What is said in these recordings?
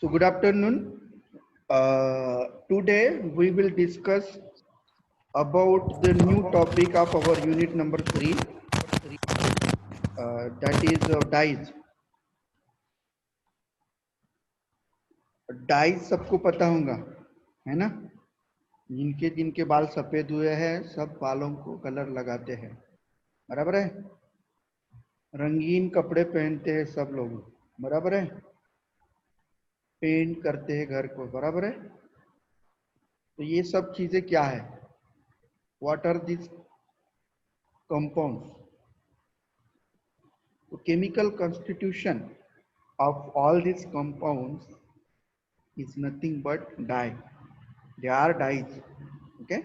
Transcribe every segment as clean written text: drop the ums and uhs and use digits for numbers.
So good afternoon. Today we will discuss about the new topic of our unit number 3, that is dyes. Dies सबको पता होगा, है ना। जिनके जिनके बाल सफेद हुए हैं सब बालों को कलर लगाते हैं, बराबर है। रंगीन कपड़े पहनते हैं सब लोग, बराबर है। पेंट करते हैं घर को, बराबर है। तो ये सब चीजें क्या है? What are this compounds? The chemical constitution of all these compounds is nothing but dye. They are dyes. Okay,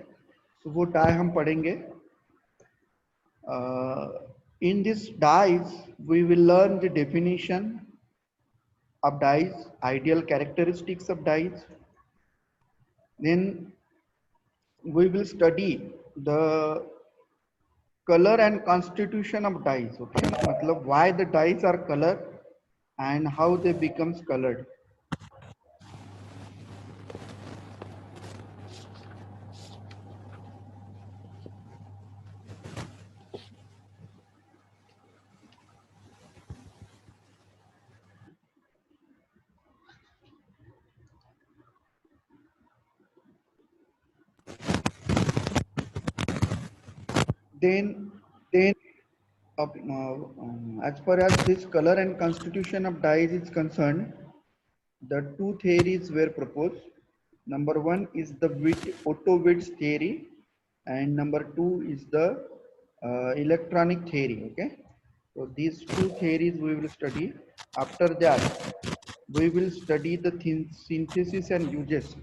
so वो dye हम पढ़ेंगे. In this dyes we will learn the definition of dyes, ideal characteristics of dyes. Then we will study the color and constitution of dyes. Okay, मतलब why the dyes are color and how they becomes colored. Then as far as this color and constitution of dyes is concerned, the two theories were proposed. Number one is the Otto-Witts theory, and number two is the electronic theory. Okay, so these two theories we will study. After that, we will study the synthesis and uses.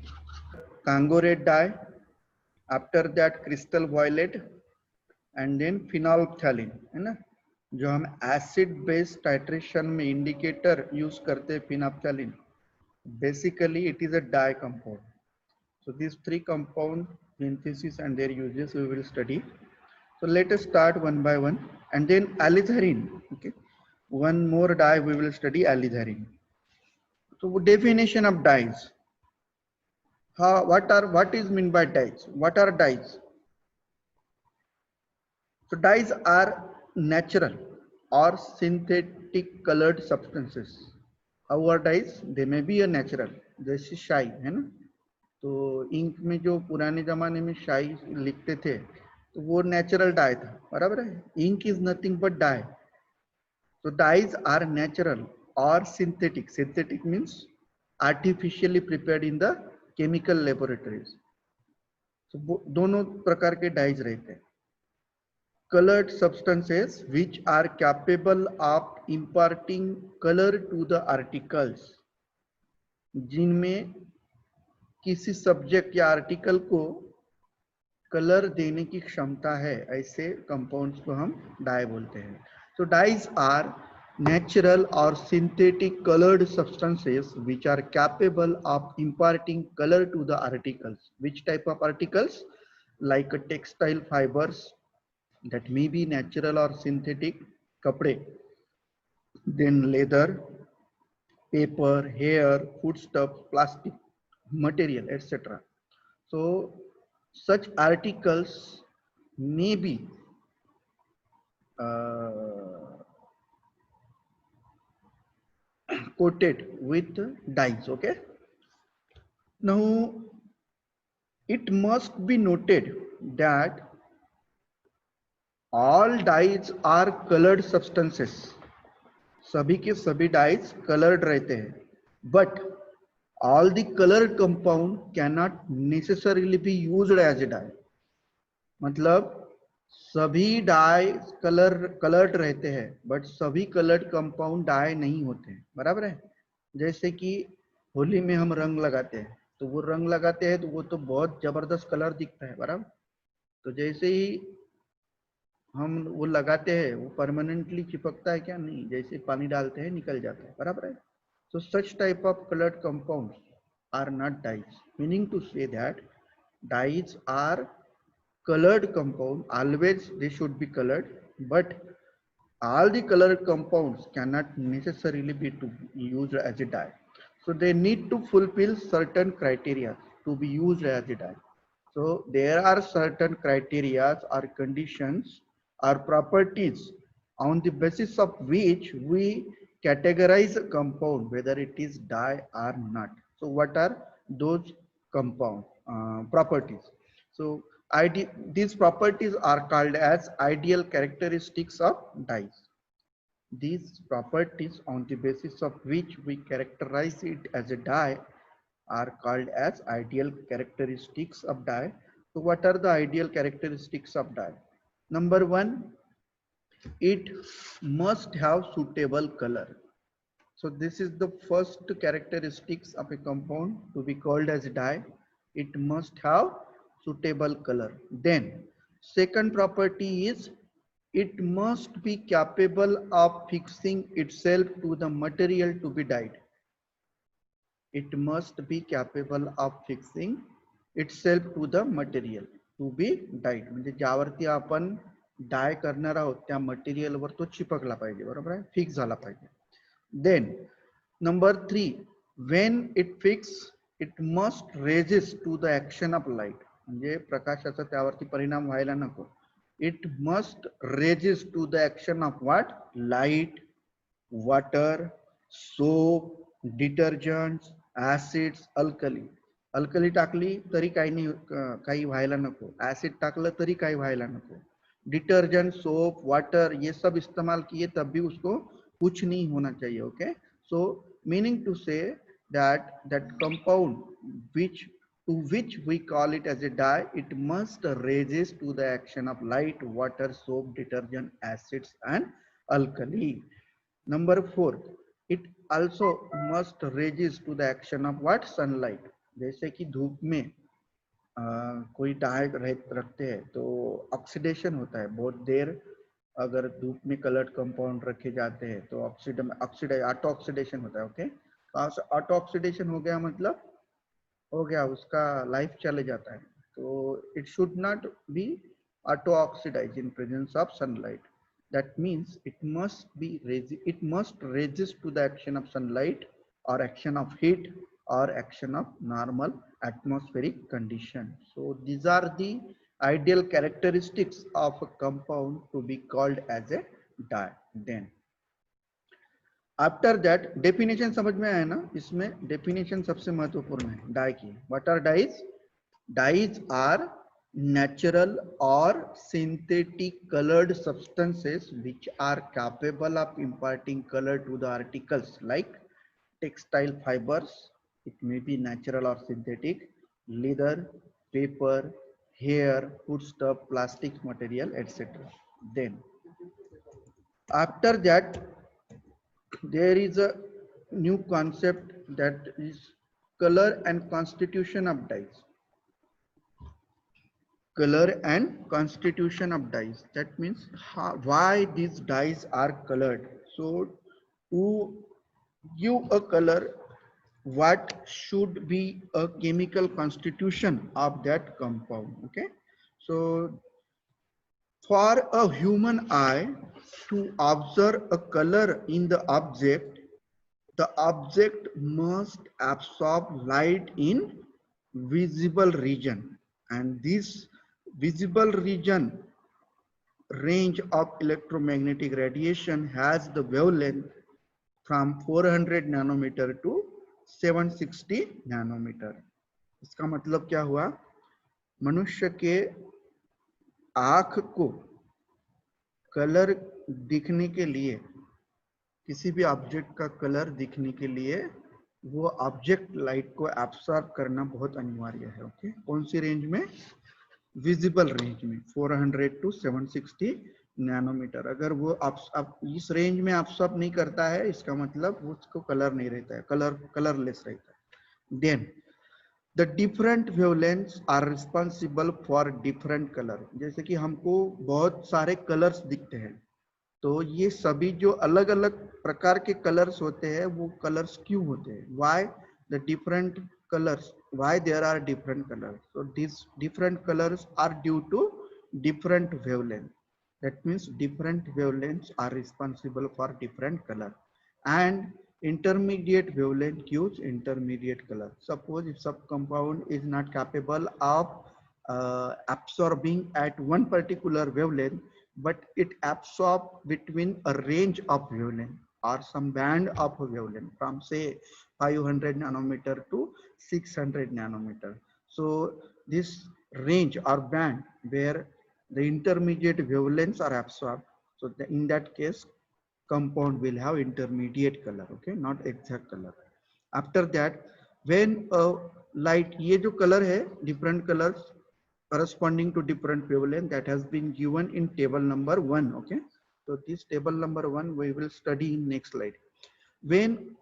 Congo red dye. After that, crystal violet, and then phenolphthalein, है ना। जो हम acid base titration में indicator use करते हैं, phenolphthalein, basically it is a dye compound. So this three compound synthesis and their uses we will study. So let us start one by one. And then alizarin. Okay, one more dye we will study, alizarin. So definition of dyes. What is mean by dyes? What are dyes? So dyes are natural or synthetic colored substances. How are dyes? They may be a natural, जैसे शाई है ना। तो ink में जो पुराने जमाने में शाई लिखते थे तो वो नेचुरल डाई था, बराबर है। Ink is nothing but dye. So dyes are natural or synthetic. Synthetic means artificially prepared in the chemical laboratories. So दोनों प्रकार के डाइज रहते हैं. Colored substances which are capable of imparting color to the articles, जिनमें किसी subject या article को colour देने की क्षमता है, ऐसे कंपाउंड्स को हम डाई बोलते हैं. So dyes are natural or synthetic colored substances which are capable of imparting color to the articles. Which type of articles? Like textile fibers, that may be natural or synthetic, kapde, then leather, paper, hair, foodstuff, plastic material, etc. So such articles may be coated with dyes. Okay, now it must be noted that all dyes are colored substances. सभी के सभी dies coloured रहते हैं, but all the colored compound cannot necessarily be used as a dye. मतलब सभी die coloured रहते हैं, but सभी कलर्ड कंपाउंड डाई नहीं होते हैं, बराबर है। जैसे कि होली में हम रंग लगाते हैं, तो वो रंग लगाते हैं तो वो तो बहुत जबरदस्त कलर दिखता है, बराबर। तो जैसे ही हम वो लगाते हैं वो परमानेंटली चिपकता है क्या? नहीं, जैसे पानी डालते हैं निकल जाता है, बराबर है। So such type of coloured compounds are not dyes, meaning to say that dyes are colored compound. Always they should be colored, but all the colored compounds cannot necessarily be used as a dye. So they need to fulfill certain criteria to be used as a dye. So there are certain criteria or conditions or properties on the basis of which we categorize a compound, whether it is dye or not. So what are those compound properties? So these properties are called as ideal characteristics of dyes. These properties on the basis of which we characterize it as a dye are called as ideal characteristics of dye. So what are the ideal characteristics of dye? Number one, it must have suitable color. So this is the first characteristics of a compound to be called as dye. It must have suitable color. Then second property is it must be capable of fixing itself to the material to be dyed. It must be capable of fixing itself to the material to be dyed. म्हणजे ज्यावरती आपण di करणार आहोत त्या material वर तो चिपकला पाहिजे, बरोबर आहे, fix झाला पाहिजे. Then number 3, when it fix it must resist to the action of light. म्हणजे प्रकाशाचा त्यावरती परिणाम व्हायला नको. It must resist to the action of what? Light, water, soap, detergents, acids, alkali. Alkali टाकली तरी काही नाही, काही व्हायला नको. ऍसिड टाकलं तरी काही व्हायला नको. डिटर्जेंट, सोप, वाटर, ये सब इस्तेमाल किए तब भी उसको कुछ नहीं होना चाहिए. ओके, सो मीनिंग टू से that compound which we call it as a dye, it must resist to the action of light, water, soap, detergent, acids and alkali. Number 4, it also must resist to the action of what? Sunlight. जैसे कि धूप में कोई die रखते हैं तो oxidation होता है बहुत देर. अगर धूप में कलर्ड कंपाउंड रखे जाते हैं तो ऑटो ऑक्सीडेशन होता है. ओके, ऑटो ऑक्सीडेशन हो गया मतलब हो गया, उसका लाइफ चले जाता है. तो it should not be auto oxidise in presence of sunlight. That means it must resist to the action of sunlight or action of heat or action of normal atmospheric condition. So these are the ideal characteristics of a compound to be called as a dye. Then after that definition समझ में आया ना, इसमें definition सबसे महत्वपूर्ण है die की. What are dyes? Dyes are natural or synthetic colored substances which are capable of imparting color to the articles like textile fibers, it may be natural or synthetic, leather, paper, hair, foodstuff, plastic material, etc. Then after that there is a new concept, that is color and constitution of dyes. Color and constitution of dyes, that means why these dyes are colored. So to give a color, what should be a chemical constitution of that compound. Okay, so for a human eye to observe a color in the object must absorb light in visible region, and this visible region range of electromagnetic radiation has the wavelength from 400 nanometer to 760 nanometer. इसका मतलब क्या हुआ? मनुष्य के आँख को colour दिखने के लिए, किसी भी ऑब्जेक्ट का कलर दिखने के लिए वो ऑब्जेक्ट लाइट को एब्सॉर्ब करना बहुत अनिवार्य है. ओके, कौन सी रेंज में? विजिबल रेंज में 400 टू 760 नैनोमीटर. अगर वो अब इस रेंज में एब्सॉर्ब नहीं करता है, इसका मतलब उसको कलर नहीं रहता है, कलरलेस रहता है. Then the different wavelengths are responsible for different colour. जैसे कि हमको बहुत सारे कलर्स दिखते हैं, तो ये सभी जो अलग अलग प्रकार के कलर्स होते हैं वो कलर्स क्यों होते हैं? Why the different colors, why there are different colors? So these different colors are due to different wavelengths. That means different wavelengths are responsible for different color. And Intermediate wavelength gives intermediate color. Suppose if some compound is not capable of absorbing at one particular wavelength, but it absorbs between a range of wavelength or some band of wavelength from say 500 nanometer to 600 nanometer. So this range or band where the intermediate wavelengths are absorbed, so in that case compound will have intermediate color, okay, not exact color. After that, when a light, ये जो color है different colors corresponding to different wavelength that has been given in table number 1, okay. So this table number 1 we will study in next slide. When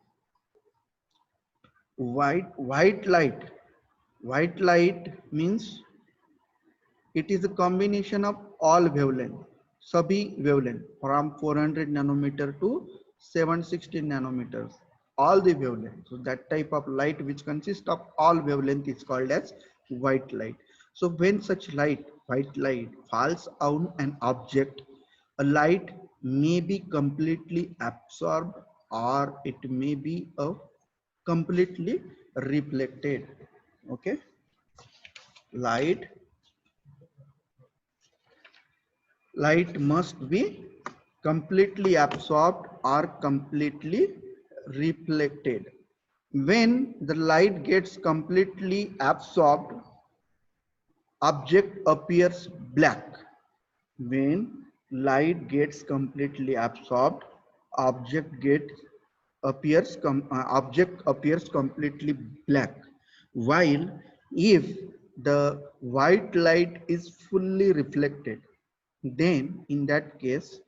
white light means it is a combination of all wavelength, sabhi wavelength from 400 nanometer to 760 nanometers, all the wavelength. So that type of light which consists of all wavelength is called as white light. So when such white light falls on an object, a light may be completely absorbed or it may be completely reflected, okay. Light must be completely absorbed or completely reflected. When the light gets completely absorbed, object appears black. When light gets completely absorbed, object appears completely black. While if the white light is fully reflected, then in that case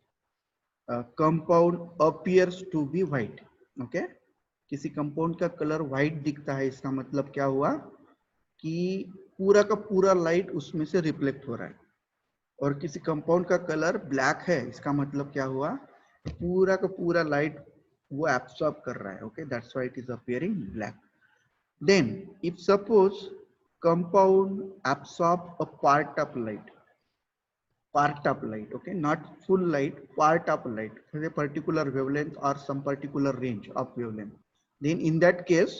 compound appears to be white, okay. किसी compound का colour white दिखता है, इसका मतलब क्या हुआ कि पूरा का पूरा लाइट उसमें से रिफ्लेक्ट हो रहा है. और किसी कंपाउंड का कलर ब्लैक है, इसका मतलब क्या हुआ, पूरा का पूरा लाइट वो एब्सॉर्ब कर रहा है, okay. That's why it is appearing black. Then if suppose compound absorb a part of light, okay, not full light, part of light for a particular wavelength or some particular range of wavelength, then in that case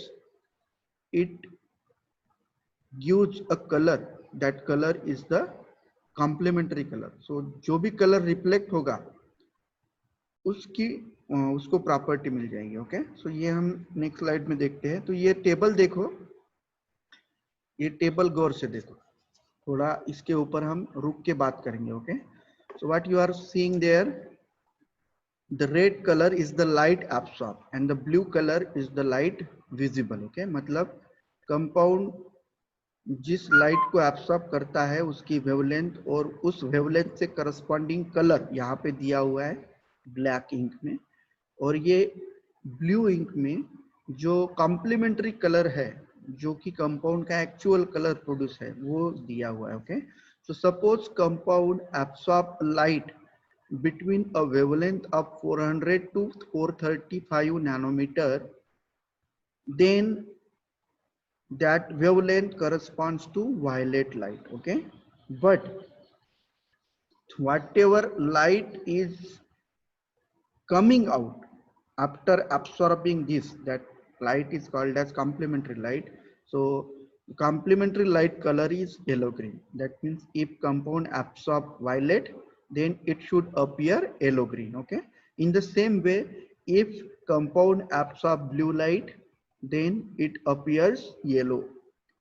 it gives a color. That color is the complementary color. So जो भी color reflect होगा उसको property मिल जाएगी, okay. सो ये हम next slide में देखते हैं. तो ये टेबल देखो, ये टेबल गौर से देखो, थोड़ा इसके ऊपर हम रुक के बात करेंगे, okay. So what you are seeing there, the red colour is the light absorb and the blue colour is the light visible, okay. मतलब कंपाउंड जिस लाइट को एब्सॉर्ब करता है उसकी वेवलेंथ और उस वेवलेंथ से करस्पॉन्डिंग कलर यहाँ पे दिया हुआ है ब्लैक इंक में, और ये ब्लू इंक में जो कॉम्प्लीमेंट्री कलर है जो कि कंपाउंड का एक्चुअल कलर प्रोड्यूस है वो दिया हुआ है, okay. So suppose compound absorb light between a wavelength of 400 to 435 nanometer, then that wavelength corresponds to violet light, okay. But whatever light is coming out after absorbing this, that light is called as complementary light. So complementary light color is yellow green. That means if compound absorb violet, then it should appear yellow green, okay. In the same way, if compound absorb blue light, then it appears yellow.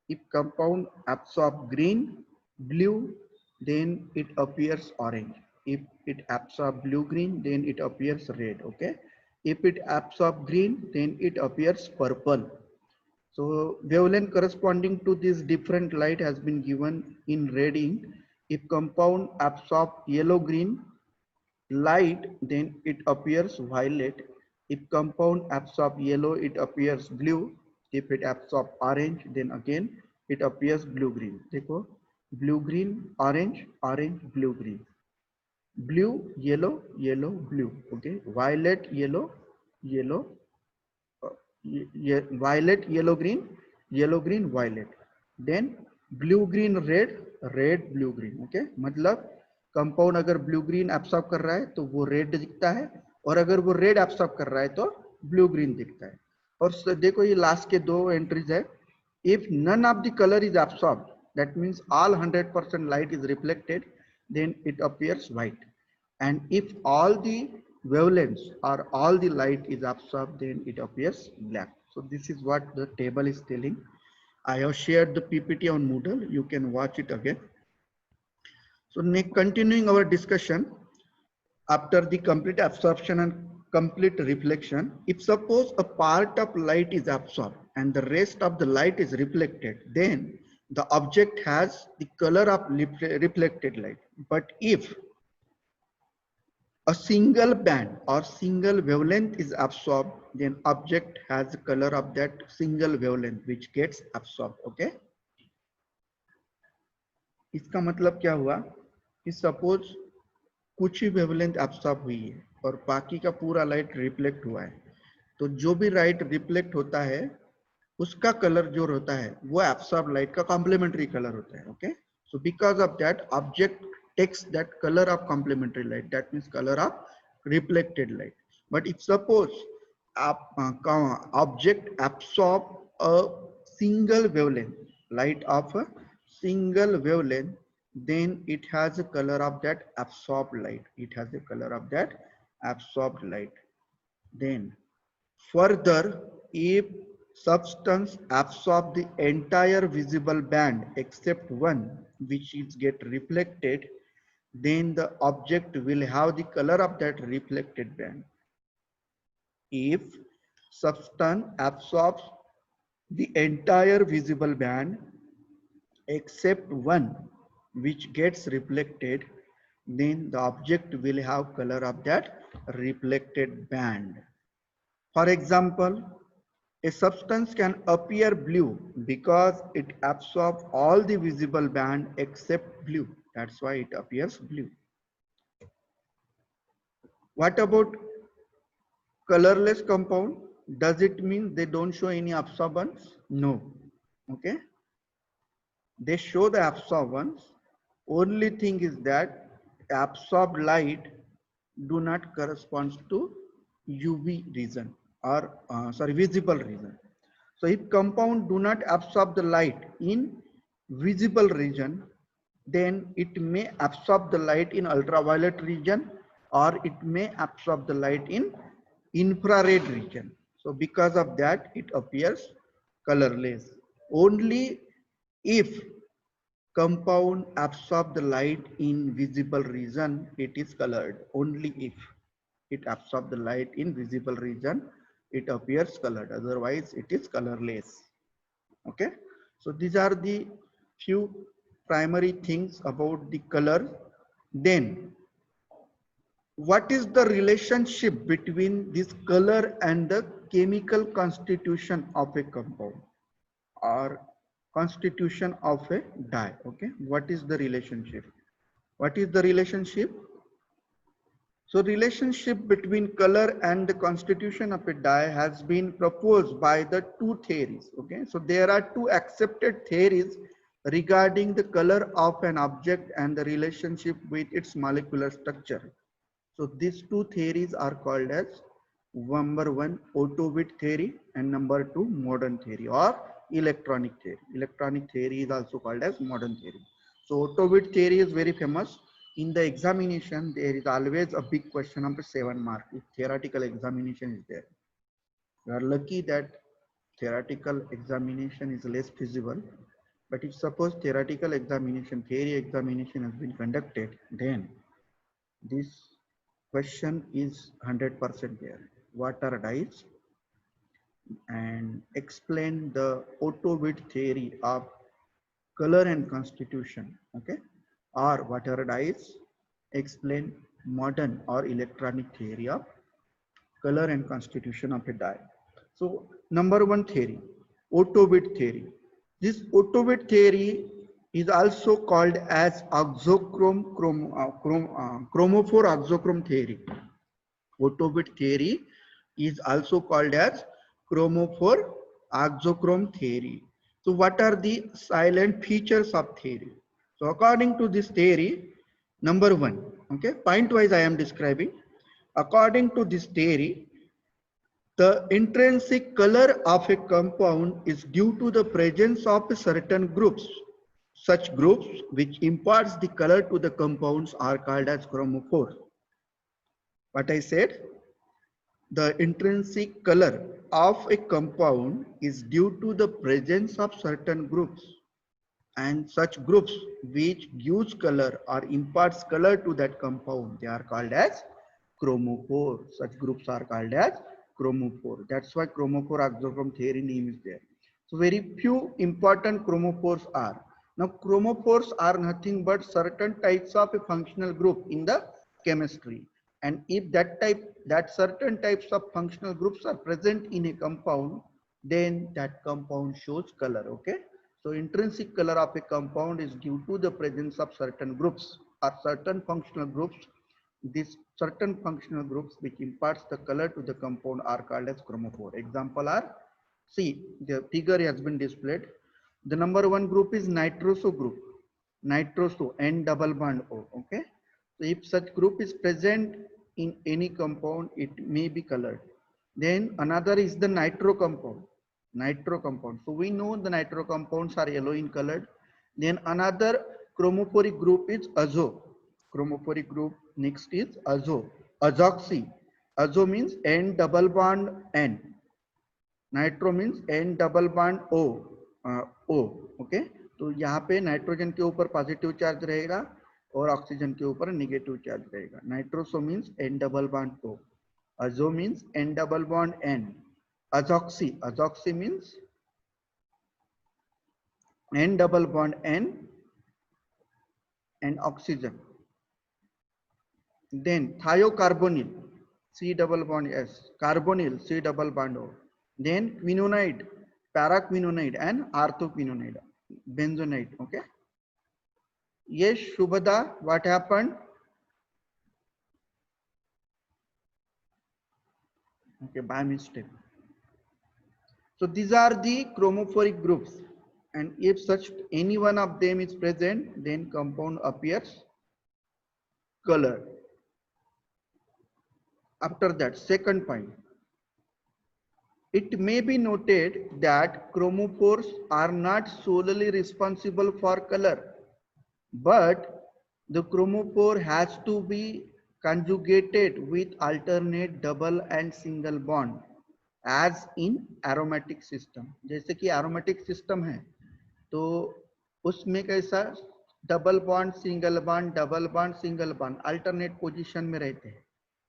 If compound absorb green, blue, then it appears orange. If it absorb blue green, then it appears red, okay. If it absorb green, then it appears purple. So wavelength corresponding to this different light has been given in red ink. If compound absorb yellow green light, then it appears violet. If compound absorb yellow, it appears blue. If it absorb orange, then again it appears blue green. देखो blue green orange, orange blue green, blue yellow, yellow blue, okay. Violet yellow, yellow, violet yellow green, yellow green violet, then blue green red, red blue green, okay. मतलब compound अगर blue green absorb कर रहा है तो वो red दिखता है, और अगर वो रेड एब्सॉर्ब कर रहा है तो ब्लू ग्रीन दिखता है। और देखो ये लास्ट के दो एंट्रीज है, if none of the color is absorbed, that means all 100% light is reflected, then it appears white. And if all the wavelengths or all the light is absorbed, then it appears black. So this is what the table is telling. I have shared the PPT on Moodle, you can watch it again. So continuing our discussion, after the complete absorption and complete reflection, if suppose a part of light is absorbed and the rest of the light is reflected, then the object has the color of reflected light. But if a single band or single wavelength is absorbed, then object has the color of that single wavelength which gets absorbed. Okay, इसका मतलब क्या हुआ कि suppose कुछ ही wavelength absorb हुई है और बाकी का पूरा लाइट रिफ्लेक्ट हुआ है, तो जो भी लाइट रिफ्लेक्ट होता है उसका कलर जो होता है वो एब्सॉर्ब लाइट का कॉम्प्लीमेंट्री कलर होता है. Okay, so because of that object takes that colour of complementary light, that means colour of reflected light. But if suppose object absorb a single wavelength light of a single wavelength, then it has a color of that absorbed light. It has a color of that absorbed light. Then further, if substance absorb the entire visible band except one which is get reflected, then the object will have the color of that reflected band. If substance absorbs the entire visible band except one which gets reflected, then the object will have color of that reflected band. For example, a substance can appear blue because it absorbs all the visible band except blue. That's why it appears blue. What about colorless compound? Does it mean they don't show any absorbance? No. Okay, they show the absorbance. Only thing is that absorbed light do not correspond to UV region or visible region. So if compound do not absorb the light in visible region, then it may absorb the light in ultraviolet region or it may absorb the light in infrared region. So because of that it appears colorless. Only if compound absorb the light in visible region, it is colored. Only if it absorb the light in visible region, it appears colored. Otherwise it is colorless. Okay, so these are the few primary things about the color. Then what is the relationship between this color and the chemical constitution of a compound or constitution of a dye? Okay, what is the relationship? What is the relationship? So relationship between color and the constitution of a dye has been proposed by the two theories. Okay, so there are two accepted theories regarding the color of an object and the relationship with its molecular structure. So these two theories are called as number one Otto-Witt theory and number two modern theory or electronic theory. Electronic theory is also called as modern theory. So Otto-Witt theory is very famous. In the examination, there is always a big question number 7 mark. If theoretical examination is there, you are lucky that theoretical examination is less feasible. But if suppose theoretical examination, theory examination has been conducted, then this question is 100% there. What are dyes? And explain the Otto-Witt theory of color and constitution. Okay, or what are dyes? Explain modern or electronic theory of color and constitution of a dye. So number one theory, Otto-Witt theory. This Otto-Witt theory is also called as chromophore auxochrome theory. Otto-Witt theory is also called as chromophore auxochrome theory. So what are the silent features of theory? So according to this theory, number one, okay, point wise I am describing. According to this theory, The intrinsic color of a compound is due to the presence of certain groups. Such groups which imparts the color to the compounds are called as chromophores. What I said, the intrinsic color of a compound is due to the presence of certain groups, and such groups which gives color or imparts color to that compound, they are called as chromophore. Such groups are called as chromophore. That's why chromophore auxotroph theory name is there. So very few important chromophores are. Now chromophores are nothing but certain types of a functional group in the chemistry. And if that certain types of functional groups are present in a compound, then that compound shows color. Okay. So intrinsic color of a compound is due to the presence of certain groups or certain functional groups. These certain functional groups which imparts the color to the compound are called as chromophore. Example are, see the figure has been displayed. The number one group is nitroso group. Nitroso, N double bond O. Okay. So if such group is present in any compound, it may be colored. Then another is the nitro compound. Nitro compound. So we know the nitro compounds are yellow in colored. Then another chromophoric group is azo. Chromophoric group next is azo. Azoxy. Azo means N double bond N. Nitro means N double bond O O okay. तो यहाँ पे nitrogen के ऊपर positive charge रहेगा और oxygen के ऊपर negative charge रहेगा. Nitroso means N double bond O. Azo means N double bond N. Azoxy, azoxy means N double bond N and oxygen. Then thiocarbonyl, C double bond S. Carbonyl, C double bond O. Then quinonide, paraquinonide and orthoquinonide, benzonide. Okay. Yes, Shubhada, what happened? Okay, by mistake. So these are the chromophoric groups, and if such any one of them is present, then compound appears color. After that, second point. It may be noted that chromophores are not solely responsible for color, but the chromophore has to be conjugated with alternate double and single bond as in aromatic system. जैसे कि aromatic system है तो उसमें कैसा double bond single bond double bond single bond alternate position में रहते हैं.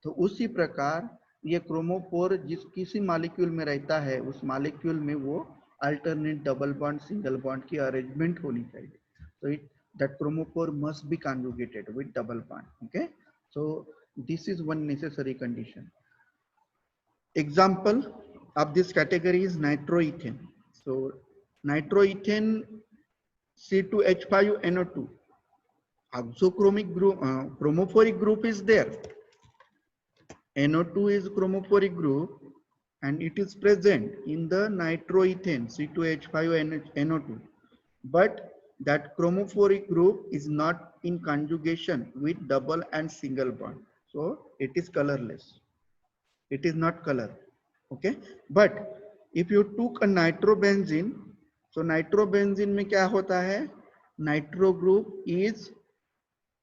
तो उसी प्रकार ये क्रोमोफोर जिस किसी मॉलिक्यूल में रहता है उस मॉलिक्यूल में वो alternate double bond single bond की अरेंजमेंट होनी चाहिए. So that chromophore must be conjugated with double bond. Okay, so this is one necessary condition. Example of this category is nitroethane. So nitroethane C2H5NO2 oxochromic group, chromophoric group is there. NO2 is chromophoric group and it is present in the nitroethane C2H5NO2, but that chromophoric group is not in conjugation with double and single bond, so it is colorless. It is not color. Okay, but if you took a nitrobenzene, so nitrobenzene में क्या होता है? Nitro group is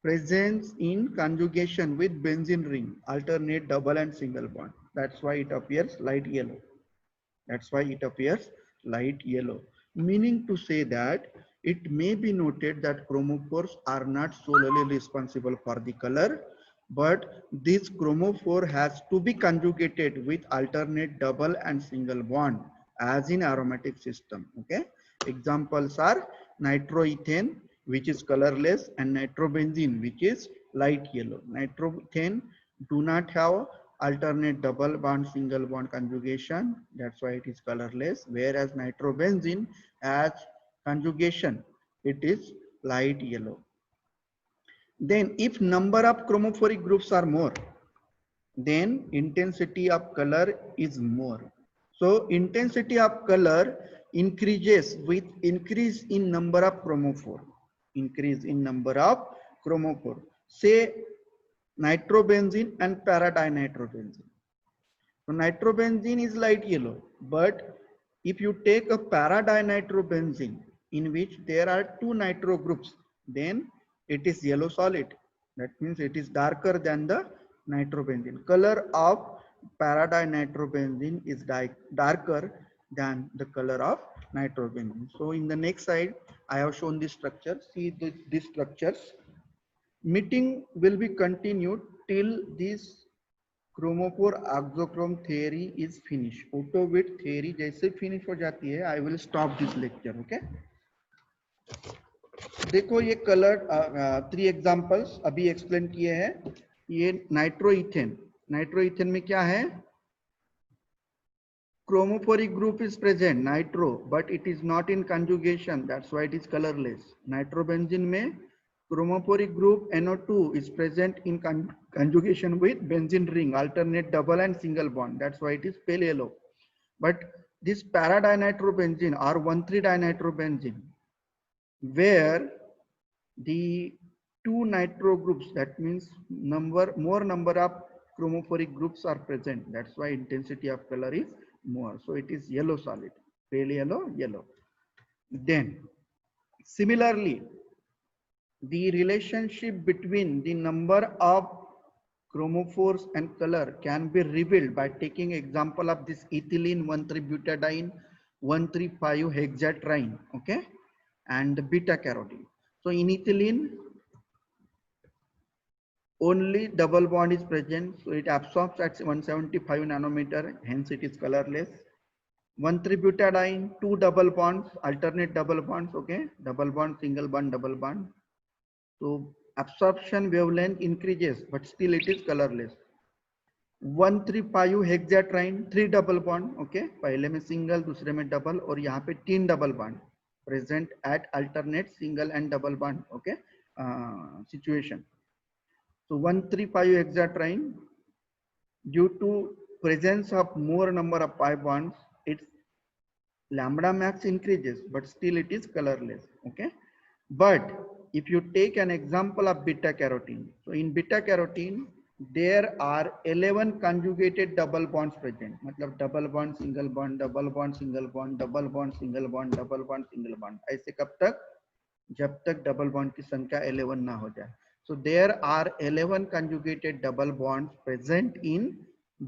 present in conjugation with benzene ring, alternate double and single bond. That's why it appears light yellow. That's why it appears light yellow. Meaning to say that it may be noted that chromophores are not solely responsible for the color, but this chromophore has to be conjugated with alternate double and single bond as in aromatic system. Okay, examples are nitroethane, which is colorless, and nitrobenzene, which is light yellow. Nitroethane do not have alternate double bond single bond conjugation, that's why it is colorless, whereas nitrobenzene has conjugation, it is light yellow. Then if number of chromophoric groups are more, then intensity of color is more. So intensity of color increases with increase in number of chromophore. Increase in number of chromophore. Say nitrobenzene and paradinitrobenzene. So So nitrobenzene is light yellow, but if you take a para-dinitrobenzene in which there are two nitro groups, then it is yellow solid. That means it is darker than the nitrobenzene. Color of para-dinitrobenzene is darker than the color of nitrobenzene. So in the next slide, I have shown this structure. See these structures. Meeting will be continued till this chromophore oxochrome theory is finished. Auto width theory जैसे finish हो जाती है, I will stop this lecture. Okay. देखो ये colour 3 examples अभी explain किए हैं. ये नाइट्रोइथेन में क्या है? Chromophoric group is present, nitro, but it is not in conjugation. That's why it is colorless. Nitrobenzene में chromophoric group NO2 is present in conjugation with benzene ring, alternate double and single bond. That's why it is pale yellow. But this para-dinitrobenzene or 1,3-dinitrobenzene, where the two nitro groups, that means more number of chromophoric groups are present. That's why intensity of color is more. So it is yellow solid, pale yellow, yellow. Then similarly, the relationship between the number of chromophores and color can be revealed by taking example of this ethylene 1,3-butadiene 1,3,5-hexatriene, okay, and beta carotene. So in ethylene, only double bond is present, so it absorbs at 175 nanometer, hence it is colorless. 1,3-butadiene, 2 double bonds, alternate double bonds, okay, double bond, single bond, double bond. So absorption wavelength increases, but still it is colorless. 1,3,5-hexatriene, 3 double bond, okay, पहले में single, दूसरे में double, और यहाँ पे 3 double bond present at alternate single and double bond, okay, situation. So 1,3,5-hexatriene, due to presence of more number of pi bonds, its lambda max increases, but still it is colorless. Okay, but if you take an example of beta carotene, so in beta carotene there are 11 conjugated double bonds present. मतलब double bond, single bond, double bond, single bond, double bond, single bond, double bond, single bond. ऐसे कब तक? जब तक double bond की संख्या 11 ना हो जाए. So there are 11 conjugated double bonds present in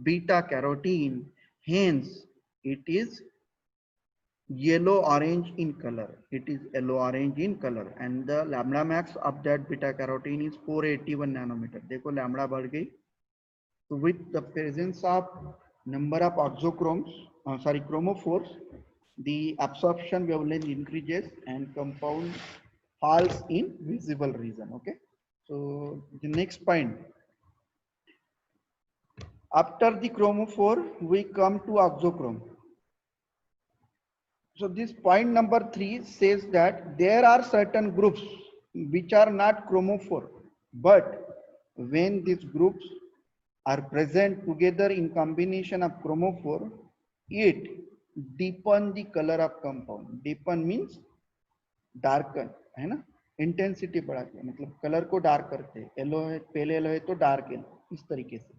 beta carotene. Hence, it is yellow orange in color. It is yellow orange in color, and the lambda max of that beta carotene is 481 nanometer. देखो lambda बढ़ गई. So with the presence of number of chromophores, the absorption wavelength increases and compound falls in visible region. Okay. So the next point, after the chromophore, we come to oxochrome. So this point number 3 says that there are certain groups which are not chromophore, but when these groups are present together in combination of chromophore, it deepen the color of compound. Deepen means darken, है ना? Intensity बढ़ाते हैं, मतलब colour को dark करते हैं. Yellow है, pale yellow है तो डार्क येलो, इस तरीके से.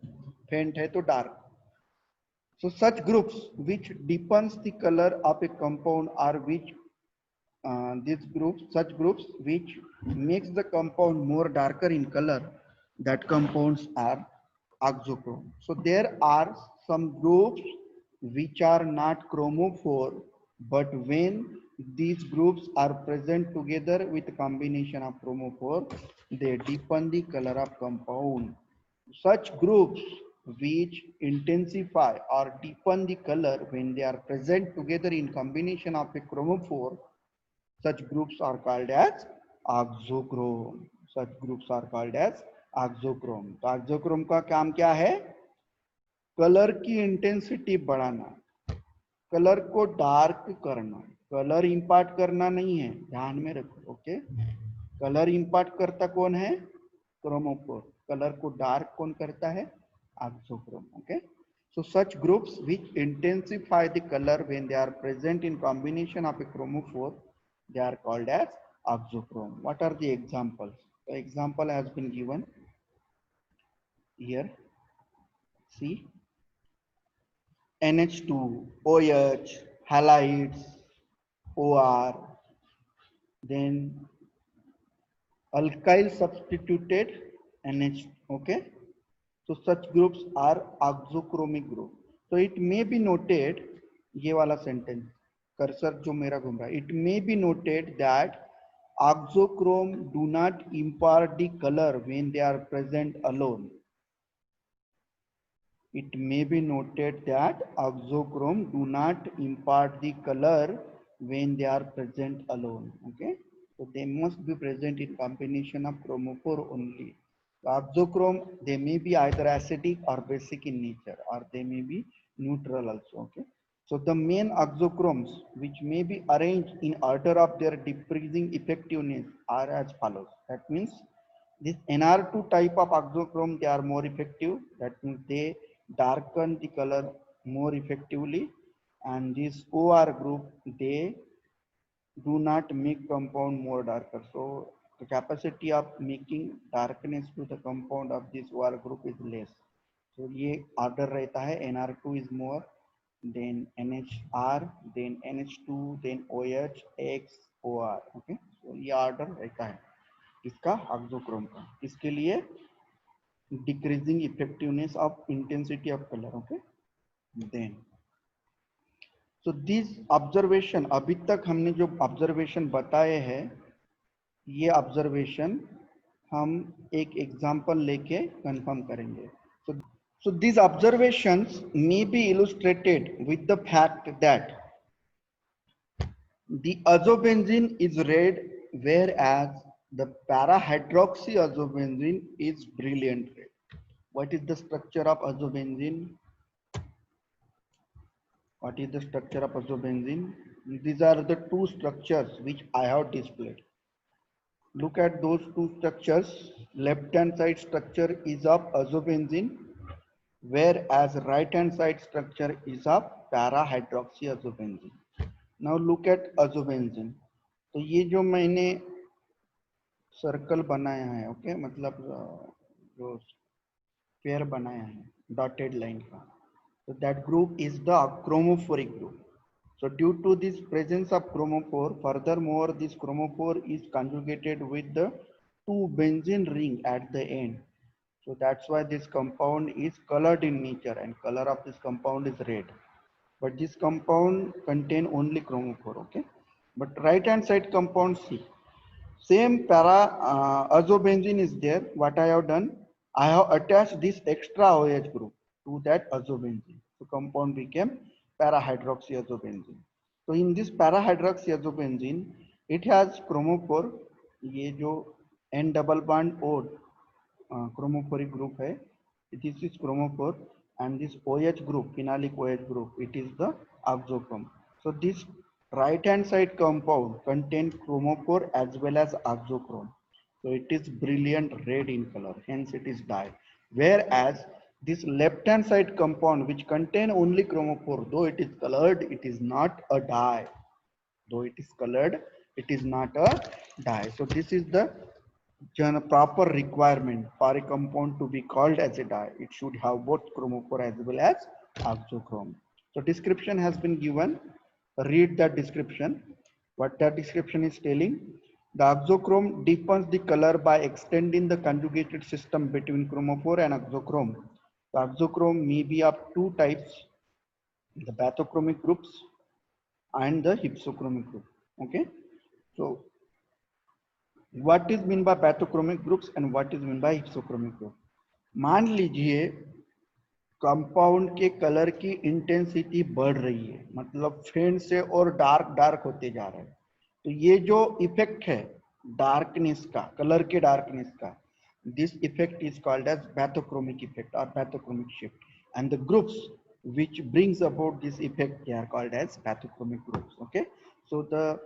फेंट है तो dark. So such groups which deepens the color of a compound are which such groups which makes the compound more darker in color, that compounds are oxochrome. So there are some groups which are not chromophore, but when these groups are present together with a combination of chromophore, they deepen the color of compound. Such groups which intensify or deepen the color when they are present together in combination of a chromophore, such groups are called as oxochrome. Such groups are called as oxochrome. तो oxochrome का काम क्या है? Colour की intensity बढ़ाना, colour को dark करना. Colour इंपार्ट करना नहीं है, ध्यान में रखो. ओके, कलर इंपार्ट करता कौन है? क्रोमोफोर. कलर को डार्क कौन करता है? oxochrome. Okay, so such groups which intensify the color when they are present in combination of a chromophore, they are called as oxochrome. What are the examples? The example has been given here. See, NH2, OH, halides, OR, then alkyl substituted NH. Okay, so such groups are oxochromic group. So it may be noted, ये वाला sentence, cursor जो मेरा घूम रहा है, it may be noted that oxochrome do not impart the color when they are present alone. It may be noted that oxochrome do not impart the color when they are present alone. Okay, so they must be present in combination of chromophore only. So oxochrome, they may be either acidic or basic in nature, or they may be neutral also. Okay, so the main oxochromes which may be arranged in order of their decreasing effectiveness are as follows. That means this NR2 type of oxochrome, they are more effective. That means they darken the color more effectively. And this OR group, they do not make compound more darker. So the capacity of making darkness to the compound of this OR group is less. So ये order रहता है, NR2 is more, then NHR, then NH2, then OH, X, OR. Okay, so ये order रहता है इसका auxochrome का, इसके लिए decreasing effectiveness of intensity of colour. Okay, then so this observation, अभी तक हमने जो ऑब्जर्वेशन बताए हैं, ये ऑब्जर्वेशन हम एक एग्जांपल लेके कंफर्म करेंगे. So these observations may be illustrated with the fact that the azobenzene is red, whereas the para-hydroxyazobenzene is brilliant red. What is the structure of azobenzene? What is the structure of azobenzene? These are the two structures which I have displayed. Look at those two structures. Left hand side structure is of azobenzene, whereas right hand side structure is of para-hydroxyazobenzene. Now look at azobenzene. तो ये जो मैंने circle बनाया है, okay, मतलब जो sphere बनाया है डॉटेड लाइन का, so that group is the chromophoric group. So due to this presence of chromophore, furthermore this chromophore is conjugated with the 2 benzene ring at the end. So that's why this compound is colored in nature, and color of this compound is red. But this compound contain only chromophore. Okay, but right hand side compound C, same para azobenzene is there. What I have done, I have attached this extra OH group to that azobenzene. So compound became para-hydroxyazobenzene. So in this para-hydroxyazobenzene, it has chromophore. ये जो N double bond O chromophoric group है, this is chromophore, and this OH group, phenolic OH group, it is the oxochrome. So this right hand side compound contains chromophore as well as oxochrome. So it is brilliant red in color, hence it is dye. Whereas this left hand side compound which contain only chromophore, though it is colored, it is not a dye. Though it is colored, it is not a dye. So this is the proper requirement for a compound to be called as a dye. It should have both chromophore as well as oxochrome. So description has been given. Read that description. What that description is telling: the oxochrome deepens the color by extending the conjugated system between chromophore and oxochrome. The oxochrome may be of two types: the bathochromic groups and the hypsochromic group. Okay, so what is mean by bathochromic groups and what is mean by hypsochromic group? मान लीजिए compound के colour की intensity बढ़ रही है, मतलब फेंट से और डार्क डार्क होते जा रहा है, तो ये जो इफेक्ट है डार्कनेस का, कलर के डार्कनेस का, this effect is called as bathochromic effect or bathochromic shift, and the groups which brings about this effect, they are called as bathochromic groups. Okay, so the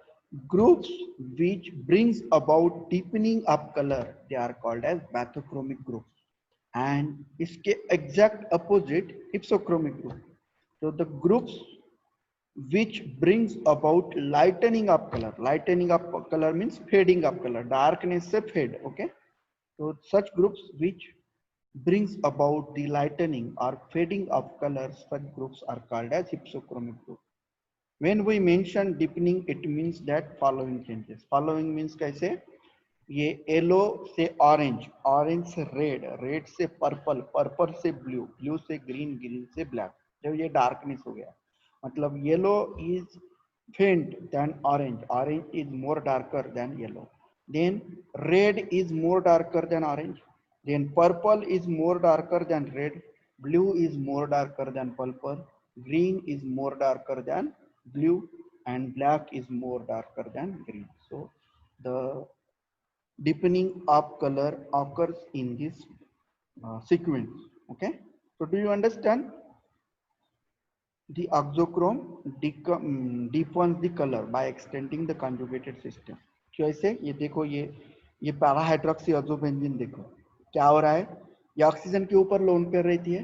groups which brings about deepening of color, they are called as bathochromic groups, and इसके exact opposite hypsochromic group. So the groups which brings about lightening of color means fading of color, darkness से fade. Okay, so such groups which brings about the lightening or fading of colors, such groups are called as hypsochromic group. When we mention deepening, it means that following changes. Following means कैसे? ये yellow से orange, orange से red, red से purple, purple से blue, blue से green, green से black. जब ये डार्कनेस हो गया, मतलब yellow is faint than orange, orange is more darker than yellow, then red is more darker than orange, then purple is more darker than red, blue is more darker than purple, green is more darker than blue, and black is more darker than green. So the deepening of color occurs in this sequence. Okay, so do you understand? The oxochrome deepens the color by extending the conjugated system. कैसे? ये देखो, ये para hydroxy अजोबेंजीन, देखो क्या हो रहा है, ये ऑक्सीजन के ऊपर लोन पेयर रहती है.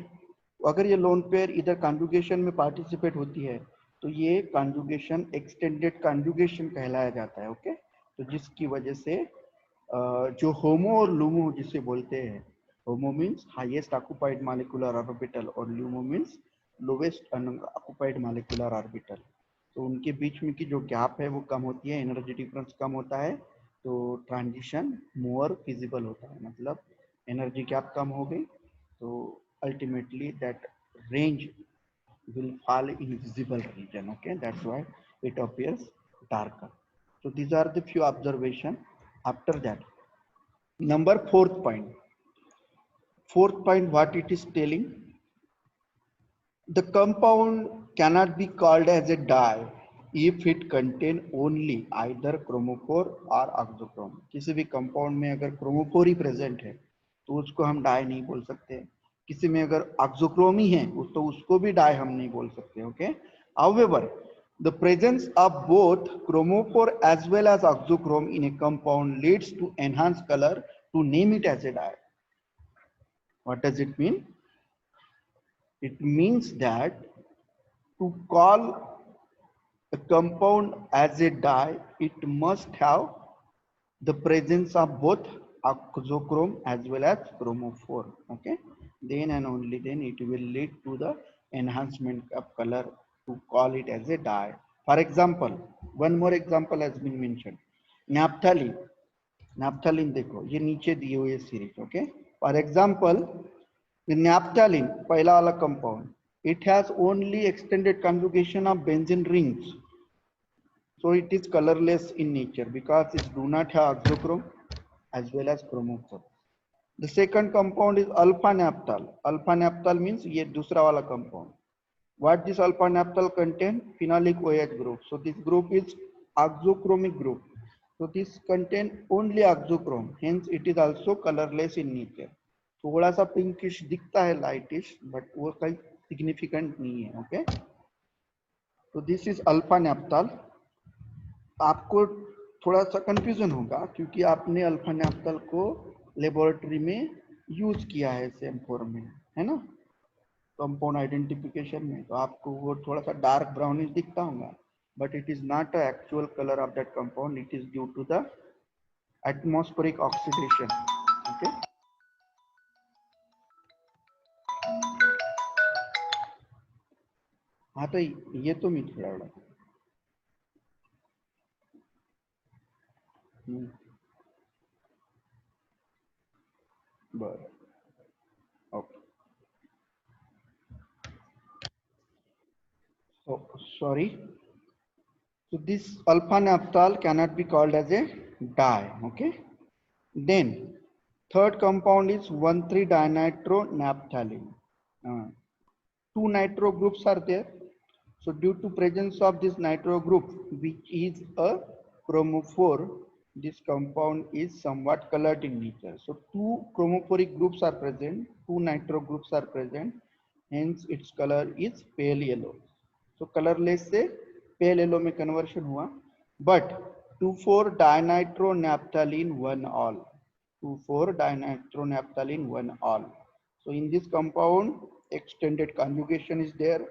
अगर ये लोन पेयर इधर कॉन्जुगेशन में पार्टिसिपेट होती है तो ये कॉन्जुगेशन एक्सटेंडेड कॉन्जुगेशन कहलाया जाता है. ओके, तो जिसकी वजह से जो होमो और लूमो जिसे बोलते हैं, HOMO means highest occupied molecular orbital और LUMO means lowest occupied molecular orbital, तो उनके बीच में की जो गैप है वो कम होती है, एनर्जी डिफरेंस कम होता है, तो ट्रांजिशन मोर फिजिबल होता है. मतलब एनर्जी गैप कम हो गई तो ultimately that range will fall in visible region. Okay, that's why it appears darker. So these are the few observation. After that, number fourth point, what it is telling, the compound cannot be called as a dye if it contain only either chromophore or oxochrome. किसी भी compound में अगर chromophore ही present है तो उसको हम die नहीं बोल सकते. किसी में अगर ऑक्सोक्रोम ही है तो उसको भी डाई हम नहीं बोल सकते. Okay, however the presence of both chromophore as well as oxochrome in a compound leads to enhanced color to name it as a dye. What does it mean? It means that to call a compound as a dye, it must have the presence of both oxochrome as well as chromophore. Okay, then and only then it will lead to the enhancement of color to call it as a dye. For example, one more example has been mentioned, naphthalene. Naphthalene देखो, ये नीचे दिए हुए series. Okay, for example the naphthalene, पहला वाला compound, it has only extended conjugation of benzene rings, so it is colorless in nature because it do not have oxochrome as well as chromophore. The second compound is alpha naphthal. Alpha naphthal means ये दूसरा वाला compound. What this alpha naphthal contain? Phenolic OH group. So this group is oxochromic group. So this contain only oxochrome. Hence it is also colorless in nature. थोड़ा सा pinkish दिखता है, lightish, but वो कहीं significant नहीं है. Okay, तो this is alpha नैप्थाल. आपको थोड़ा सा कंफ्यूजन होगा क्योंकि आपने अल्फा नैप्थाल को लेबोरेटरी में यूज किया है सेम4 में, है ना, कंपाउंड आइडेंटिफिकेशन में, तो आपको वो थोड़ा सा डार्क ब्राउनिश दिखता होगा, but it is not a actual colour of that compound. It is due to the atmospheric oxidation. Okay, हाँ, तो ये तो मी थोड़ा बरं, okay. So sorry. So this alpha naphthal cannot be called as a dye. Okay. Then third compound is 1,3-dinitronaphthalene. Two nitro groups are there. So due to presence of this nitro group, which is a chromophore, this compound is somewhat colored in nature. So two chromophoric groups are present, two nitro groups are present, hence its color is pale yellow. So colorless से pale yellow में conversion हुआ, but 2,4-dinitronaphthalene 1-all, 2,4-dinitronaphthalene 1-all. So in this compound, extended conjugation is there,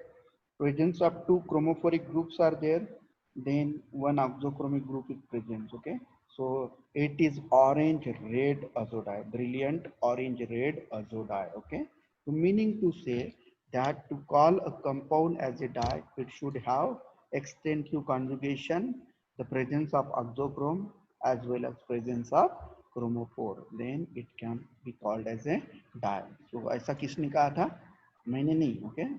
presence of two chromophoric groups are there, then one oxochromic group is present. Okay, so it is orange red azo dye, brilliant orange red azo dye. Okay, so meaning to say that to call a compound as a dye, it should have extensive conjugation, the presence of oxochrome as well as presence of chromophore, then it can be called as a dye. So ऐसा किसने कहा था? मैंने नहीं. Okay,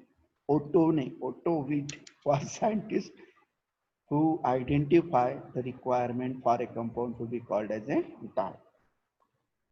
Otto ने, Otto Witt was scientist who identify the requirement for a compound to be called as a dye.